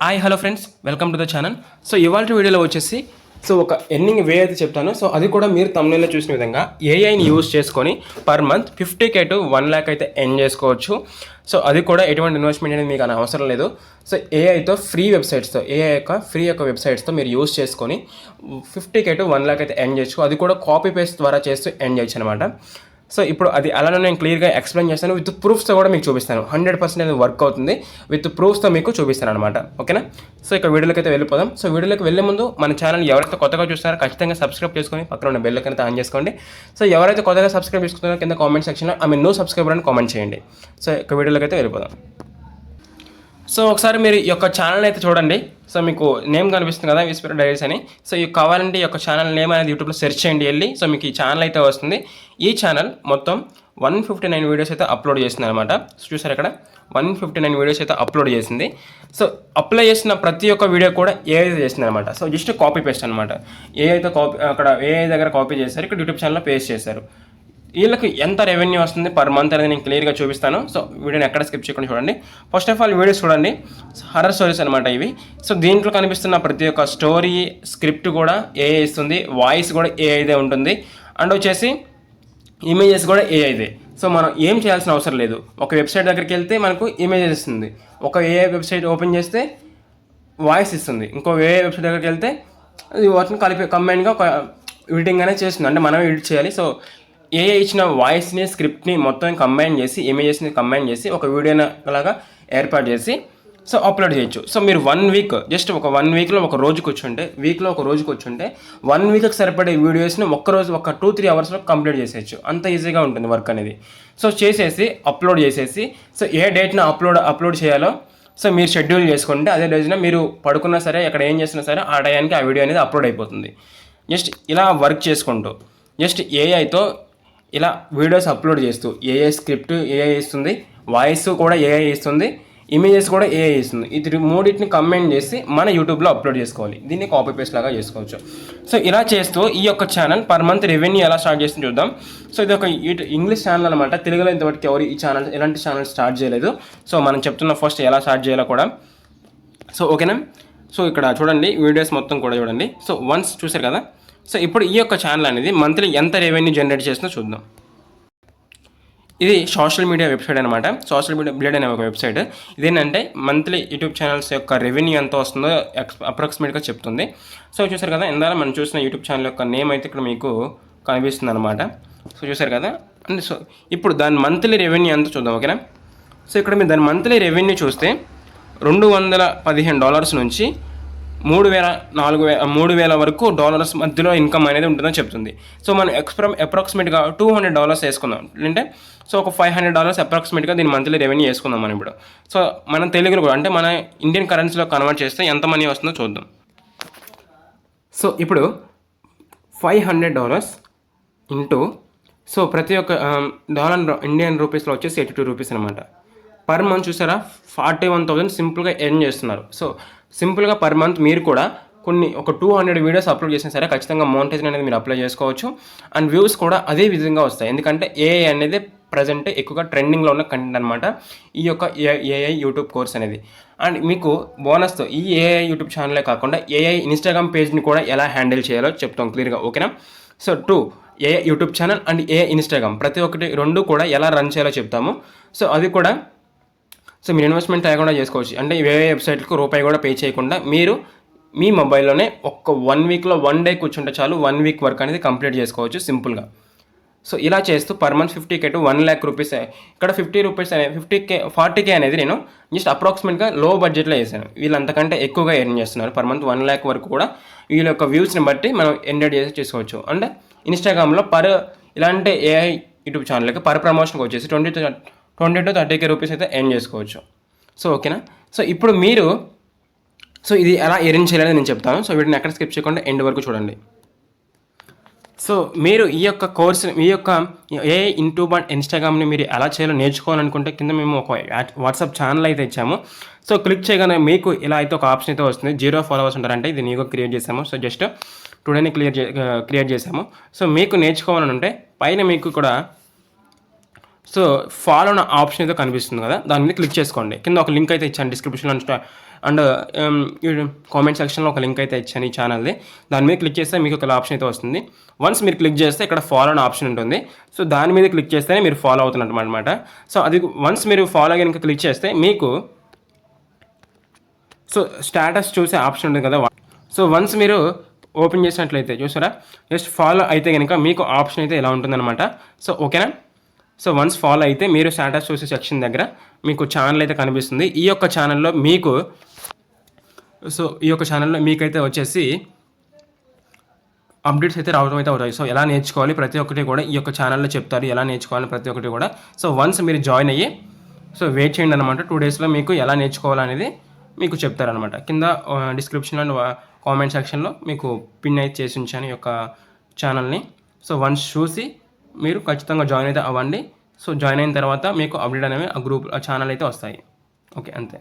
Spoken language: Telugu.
Hi hello friends, welcome to the channel. So ఇవాళ వీడియోలో వచ్చేసి ఒక ఎర్నింగ్ వే అయితే చెప్తాను. సో అది కూడా మీరు తమిళలో చూసిన విధంగా ఏఐని యూజ్ చేసుకొని per month 50K to 1 lakh అయితే ఎర్న్ చేసుకోవచ్చు. సో అది కూడా ఎటువంటి ఇన్వెస్ట్మెంట్ అనేది మీకు అవసరం లేదు. సో ఏఐతో ఫ్రీ వెబ్సైట్స్తో ఫ్రీ వెబ్సైట్స్తో మీరు యూజ్ చేసుకొని 50K టు 1 lakh అయితే ఎర్న్ చేయొచ్చు. అది కూడా కాపీ పేస్ట్ ద్వారా చేస్తూ ఎర్న్ చేయొచ్చు అనమాట. సో ఇప్పుడు అది అలానే నేను క్లియర్గా ఎక్స్ప్లెయిన్ చేస్తాను. విత్ ప్రూఫ్స్తో కూడా మీకు చూపిస్తాను. 100% అది వర్క్ అవుతుంది. విత్ ప్రూఫ్స్తో మీకు చూపిస్తాను అనమాట. ఓకేనా? సో ఇక వీడియోలోకి అయితే వెళ్ళిపోదాం. సో వీడియోలోకి వెళ్ళే ముందు మన ఛానల్ ఎవరైతే కొత్తగా చూస్తారో ఖచ్చితంగా సబ్స్క్రైబ్ చేసుకొని పక్కన ఉన్న బెల్ అయితే ఆన్ చేసుకోండి. సో ఎవరైతే కొత్తగా సబ్స్క్రైబ్ చేసుకుంటారో కింద కామెంట్ సెక్షన్లో నో సబ్స్క్రైబర్ అని కామెంట్ చేయండి. సో ఇక వీడియోలోకి అయితే వెళ్ళిపోదాం. సో ఒకసారి మీరు ఈ యొక్క ఛానల్ అయితే చూడండి. సో మీకు నేమ్ కనిపిస్తుంది కదా, విస్పర్ డైరీస్ అని. సో ఇవి కావాలంటే ఈ యొక్క ఛానల్ నేమ్ అనేది యూట్యూబ్లో సెర్చ్ చేయండి వెళ్ళి. సో మీకు ఈ ఛానల్ అయితే వస్తుంది. ఈ ఛానల్ మొత్తం 159 వీడియోస్ అయితే అప్లోడ్ చేసింది అనమాట. చూసారు ఇక్కడ 159 వీడియోస్ అయితే అప్లోడ్ చేసింది. సో అప్లై చేసిన ప్రతి ఒక్క వీడియో కూడా ఏఐ చేసింది అనమాట. సో జస్ట్ కాపీ పేస్ట్ అనమాట. ఏఐతో కాపీ అక్కడ ఏఐ దగ్గర కాపీ చేశారు, ఇక్కడ యూట్యూబ్ ఛానల్లో పేస్ట్ చేశారు. వీళ్ళకి ఎంత రెవెన్యూ వస్తుంది పర్ మంత్ అనేది నేను క్లియర్గా చూపిస్తాను. సో వీడియోని ఎక్కడ స్కిప్ చేయకుండా చూడండి. ఫస్ట్ ఆఫ్ ఆల్ వీడియోస్ చూడండి. హర్రర్ స్టోరీస్ అనమాట ఇవి. సో దీంట్లో కనిపిస్తున్న ప్రతి ఒక్క స్టోరీ స్క్రిప్ట్ కూడా ఏఐ ఇస్తుంది, వాయిస్ కూడా ఏఐదే ఉంటుంది, అండ్ వచ్చేసి ఇమేజెస్ కూడా ఏఐదే. సో మనం ఏం చేయాల్సిన అవసరం లేదు. ఒక వెబ్సైట్ దగ్గరికి వెళ్తే మనకు ఇమేజెస్ ఇస్తుంది, ఒక ఏఐ వెబ్సైట్ ఓపెన్ చేస్తే వాయిస్ ఇస్తుంది, ఇంకో ఏఐ వెబ్సైట్ దగ్గరికి వెళ్తే అది వాటిని కంబైన్గా ఒక ఎడిటింగ్ అనేది చేస్తుంది, అంటే మనం ఎడిట్ చేయాలి. సో ఏఐ ఇచ్చిన వాయిస్ని స్క్రిప్ట్ని మొత్తం కంబైన్ చేసి ఇమేజెస్ని కంబైన్ చేసి ఒక వీడియోని అలాగా ఏర్పాటు చేసి సో అప్లోడ్ చేయొచ్చు. సో మీరు 1 వీక్ జస్ట్ ఒక 1 వీక్లో ఒక రోజుకి వచ్చుంటే 1 వీక్కి సరిపడే వీడియోస్ని ఒక్కరోజు ఒక 2-3 అవర్స్లో కంప్లీట్ చేసేయచ్చు. అంత ఈజీగా ఉంటుంది వర్క్ అనేది. సో చేసేసి అప్లోడ్ చేసేసి సో ఏ డేట్న అప్లోడ్ చేయాలో సో మీరు షెడ్యూల్ చేసుకుంటే అదే రోజున మీరు పడుకున్నా సరే ఎక్కడ ఏం చేసినా సరే ఆ టయానికి ఆ వీడియో అనేది అప్లోడ్ అయిపోతుంది. జస్ట్ ఇలా వర్క్ చేసుకుంటూ జస్ట్ ఏఐతో ఇలా వీడియోస్ అప్లోడ్ చేస్తూ ఏఐ స్క్రిప్ట్ ఏఐ ఇస్తుంది, వాయిస్ కూడా ఏఐ ఇస్తుంది, ఇమేజెస్ కూడా ఏఐ ఇస్తుంది. ఇది మూడింటిని కంబైన్ చేసి మన యూట్యూబ్లో అప్లోడ్ చేసుకోవాలి. దీన్ని కాపీ పేస్ట్ లాగా చేసుకోవచ్చు. సో ఇలా చేస్తూ ఈ యొక్క ఛానల్ పర్ మంత్ రెవెన్యూ ఎలా స్టార్ట్ చేస్తుంది చూద్దాం. సో ఇది ఒక ఇంగ్లీష్ ఛానల్ అనమాట. తెలుగులో ఇంతవరకు ఎవరు ఈ ఛానల్ ఎలాంటి ఛానల్ స్టార్ట్ చేయలేదు. సో మనం చెప్తున్న ఫస్ట్ ఎలా స్టార్ట్ చేయాలో కూడా. సో ఓకేనా? సో ఇక్కడ చూడండి వీడియోస్ మొత్తం కూడా చూడండి. సో వన్స్ చూసారు కదా. సో ఇప్పుడు ఈ యొక్క ఛానల్ అనేది మంత్లీ ఎంత రెవెన్యూ జనరేట్ చేస్తుందో చూద్దాం. ఇది సోషల్ మీడియా వెబ్సైట్ అనమాట. సోషల్ మీడియా బ్లేడ్ అనే ఒక వెబ్సైట్. ఇదేంటంటే మంత్లీ యూట్యూబ్ ఛానల్స్ యొక్క రెవెన్యూ ఎంత వస్తుందో అప్రాక్సిమేట్గా చెప్తుంది. సో చూసారు కదా, ఇందాక మనం చూసిన యూట్యూబ్ ఛానల్ యొక్క నేమ్ అయితే ఇక్కడ మీకు కనిపిస్తుంది అనమాట. సో చూసారు కదా. అండ్ సో ఇప్పుడు దాని మంత్లీ రెవెన్యూ ఎంత చూద్దాం. ఓకేనా? సో ఇక్కడ మీరు దాని మంత్లీ రెవెన్యూ చూస్తే $215 నుంచి 3,000 వరకు డాలర్స్ మధ్యలో ఇన్కమ్ అనేది ఉంటుందని చెప్తుంది. సో మనం అప్రాక్సిమేట్గా $200 వేసుకుందాం. అంటే సో ఒక $500 అప్రాక్సిమేట్గా దీని మంత్లీ రెవెన్యూ వేసుకుందాం మనం ఇప్పుడు. సో మనం తెలుగులో కూడా అంటే మన ఇండియన్ కరెన్సీలో కన్వర్ట్ చేస్తే ఎంత మనీ వస్తుందో చూద్దాం. సో ఇప్పుడు $500 ఇంటూ సో ప్రతి ఒక్క డాలర్ ఇండియన్ రూపీస్లో వచ్చేసి 82 రూపీస్ అనమాట. పర్ మంత్ చూసారా 41,000 సింపుల్గా ఎర్న్ చేస్తున్నారు. సో సింపుల్గా పర్ మంత్ మీరు కూడా ఒక 200 వీడియోస్ అప్లోడ్ చేసినా సరే ఖచ్చితంగా మోనిటైజేషన్ అనేది మీరు అప్లై చేసుకోవచ్చు. అండ్ వ్యూస్ కూడా అదే విధంగా వస్తాయి. ఎందుకంటే ఏఐ అనేది ప్రజెంట్ ఎక్కువగా ట్రెండింగ్లో ఉన్న కంటెంట్ అనమాట ఈ యొక్క ఏఐ యూట్యూబ్ కోర్స్ అనేది. అండ్ మీకు బోనస్తో ఈ ఏఐ యూట్యూబ్ ఛానలే కాకుండా ఏఐ ఇన్స్టాగ్రామ్ పేజ్ని కూడా ఎలా హ్యాండిల్ చేయాలో చెప్తాం క్లియర్గా. ఓకేనా? So AI YouTube channel and AI Instagram ప్రతి ఒక్కటి రెండు కూడా ఎలా రన్ చేయాలో చెప్తాము. సో అది కూడా సో మీరు ఇన్వెస్ట్మెంట్ లేకుండా చేసుకోవచ్చు. అంటే వేరే వెబ్సైట్లకు రూపాయి కూడా పే చేయకుండా మీరు మీ మొబైల్లోనే ఒక్క 1 వీక్లో 1 డే కూర్చుంటే చాలు 1 వీక్ వర్క్ అనేది కంప్లీట్ చేసుకోవచ్చు సింపుల్గా. సో ఇలా చేస్తూ per month 50K to 1 lakh rupees. ఇక్కడ 40K అనేది నేను జస్ట్ అప్రాక్సిమేట్గా లో బడ్జెట్లో వేసాను. వీళ్ళు అంతకంటే ఎక్కువగా ఎర్న్ చేస్తున్నారు. పర్ మంత్ 1 lakh వరకు కూడా వీళ్ళ యొక్క వ్యూస్ని బట్టి మనం ఎండెడ్ చేసుకోవచ్చు. అండ్ ఇన్స్టాగ్రామ్లో ఇలాంటి ఏఐ యూట్యూబ్ ఛానల్కి పర్ ప్రమోషన్కి వచ్చేసి 20 to 30K రూపీస్ అయితే ఎర్న్ చేసుకోవచ్చు. సో ఓకేనా? సో ఇప్పుడు మీరు సో ఇది ఎలా ఎర్న్ చేయాలని నేను చెప్తాను. సో వీటిని ఎక్కడ స్కిప్ చేయకుండా ఎండ్ వరకు చూడండి. సో మీరు ఈ యొక్క కోర్స్ మీ యొక్క ఏఐ యూట్యూబ్ అండ్ ఇన్స్టాగ్రామ్ని మీరు ఎలా చేయాలో నేర్చుకోవాలనుకుంటే కింద మేము ఒక వాట్సాప్ ఛానల్ అయితే ఇచ్చాము. సో క్లిక్ చేయగానే మీకు ఇలా అయితే ఒక ఆప్షన్ అయితే వస్తుంది. 0 followers ఉంటారంటే ఇది నీకు క్రియేట్ చేసాము. సో జస్ట్ టుడేనే క్రియేట్ చేసాము. సో మీకు నేర్చుకోవాలని ఉంటే పైన మీకు కూడా సో ఫాలో అన్న ఆప్షన్ అయితే కనిపిస్తుంది కదా, దాని మీద క్లిక్ చేసుకోండి. కింద ఒక లింక్ అయితే ఇచ్చాను డిస్క్రిప్షన్లో అండ్ కామెంట్ సెక్షన్లో ఒక లింక్ అయితే ఇచ్చాను ఈ ఛానల్ది. దాని మీద క్లిక్ చేస్తే మీకు ఒక ఆప్షన్ అయితే వస్తుంది. వన్స్ మీరు క్లిక్ చేస్తే ఇక్కడ ఫాలో అనే ఆప్షన్ ఉంటుంది. సో దాని మీద క్లిక్ చేస్తేనే మీరు ఫాలో అవుతున్నట్టు అనమాట. సో అది వన్స్ మీరు ఫాలో కనుక క్లిక్ చేస్తే మీకు సో స్టేటస్ చూసే ఆప్షన్ ఉంటుంది కదా. సో వన్స్ మీరు ఓపెన్ చేసినట్లయితే చూసారా, జస్ట్ ఫాలో అయితే కనుక మీకు ఆప్షన్ అయితే ఇలా ఉంటుందన్నమాట. సో ఓకేనా. సో వన్స్ ఫాలో అయితే మీరు స్టేటస్ చూసే సెక్షన్ దగ్గర మీకు ఛానల్ అయితే కనిపిస్తుంది. ఈ యొక్క ఛానల్లో మీకైతే వచ్చేసి అప్డేట్స్ అయితే రావడం అయితే అవుతాయి. సో ఎలా నేర్చుకోవాలి ప్రతి ఒక్కటి కూడా ఈ యొక్క ఛానల్లో చెప్తారు, ఎలా నేర్చుకోవాలి ప్రతి ఒక్కటి కూడా. సో వన్స్ మీరు జాయిన్ అయ్యి సో వెయిట్ చేయండి అనమాట. 2 డేస్లో మీకు ఎలా నేర్చుకోవాలనేది మీకు చెప్తారనమాట. కింద డిస్క్రిప్షన్లో అండ్ కామెంట్ సెక్షన్లో మీకు పిన్ అయితే చేసి ఉంచాను ఈ యొక్క ఛానల్ని. సో వన్స్ చూసి మీరు ఖచ్చితంగా జాయిన్ అయితే అవ్వండి. సో జాయిన్ అయిన తర్వాత మీకు అప్డేట్ అనేవి ఆ ఛానల్ అయితే వస్తాయి. ఓకే, అంతే.